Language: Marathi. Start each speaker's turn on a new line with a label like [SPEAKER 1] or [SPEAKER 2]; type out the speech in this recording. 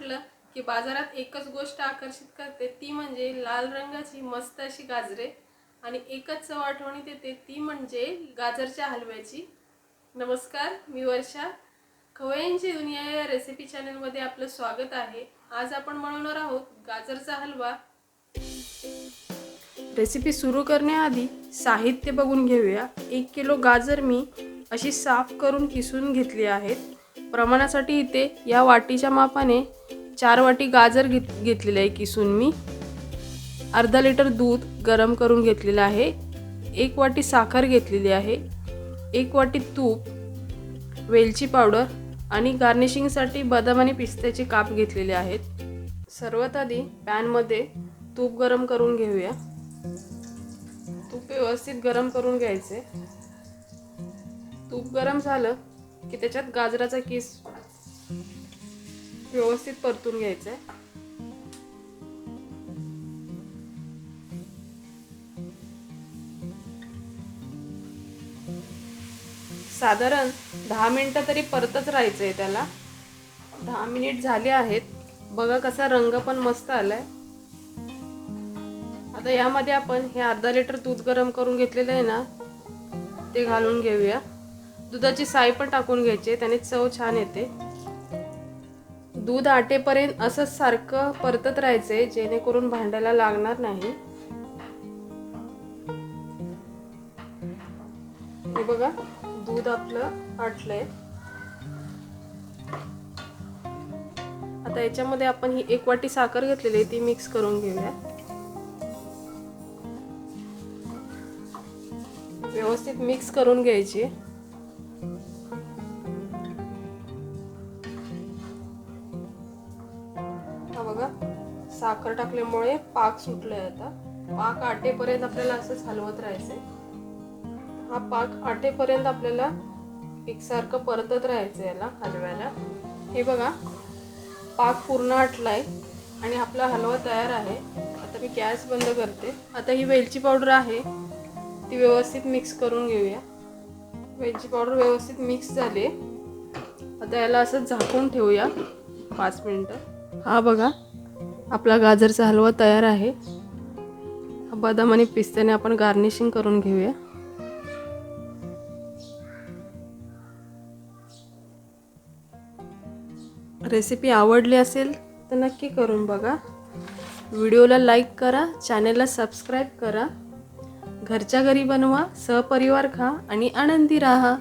[SPEAKER 1] म्हटलं की बाजारात एकच गोष्ट आकर्षित करते, ती म्हणजे लाल रंगाची मस्त अशी गाजरे आणि एकच चव आठवणीत येते, ती म्हणजे गाजरच्या हलव्याची। नमस्कार, मी वर्षा। खवय्यांची दुनिया या रेसिपी चॅनलमध्ये आपलं स्वागत आहे। आज आपण बनवणार आहोत गाजरचा हलवा। रेसिपी सुरू करण्याआधी साहित्य बघून घेऊया। 1 किलो गाजर मी अशी साफ करून किसून घेतली आहेत। प्रमाणासाठी इथे या वाटीच्या मापाने 4 वाटी गाजर घेतलेले आहे किसून मी। अर्धा लिटर दूध गरम करून घेतलेले आहे। 1 वाटी साखर घेतलेली आहे। 1 वाटी तूप, वेलची पावडर आणि गार्निशिंगसाठी बदाम आणि पिस्त्याचे काप घेतलेले आहेत। सर्वात आधी पॅन मध्ये तूप गरम करून घेऊया। तूप व्यवस्थित गरम करून घ्यायचे। तूप गरम झालं की त्याच्यात गाजराचा किस व्यवस्थित परतून घ्यायचा आहे। साधारण 10 मिनिटं तरी परतच राहायचंय त्याला। 10 मिनिट झाले आहेत। बघा कसा रंग पण मस्त आलाय। आता यामध्ये आपण हे अर्धा लिटर दूध गरम करून घेतलेलं आहे ना, ते घालून घेऊया। दुधाची साय पण टाकून घ्यायची, त्याने चव छान येते। दूध आटेपर्यंत असंच सारखं परतत राहायचंय, जेणेकरून भांड्याला लागणार नाही। हे बघा, दूध आपलं आटलंय। आता याच्यामध्ये आपण ही 1 वाटी साखर घेतलेली आहे, ती मिक्स करून घेऊया। व्यवस्थित मिक्स करून घ्यायची। हा बघा, साखर टाकल्यामुळे पाक सुटलाय। आता पाक आटेपर्यंत आपल्याला असंच हलवत राहायचंय। हा पाक आटेपर्यंत आपल्याला एकसारखं परतत राहायचं याला हलव्याला। हे बघा, पाक पूर्ण आटलाय आणि आपला हलवा तयार आहे। आता मी गॅस बंद करते। आता ही वेलची पावडर आहे, ती व्यवस्थित मिक्स करून घेऊया। वेलची पावडर व्यवस्थित मिक्स झाली। आता याला असं झाकून ठेवूया 5 मिनिटं। हा बघा, आपला गाजरचा हलवा तयार आहे। बदाम आणि पिस्त्याने आपण गार्निशिंग करून घेऊया। रेसिपी आवडली असेल तर नक्की करून बघा। व्हिडिओला लाईक करा, चॅनलला सबस्क्राईब करा। घरच्या घरी बनवा, सहपरिवार खा आणि आनंदी राहा।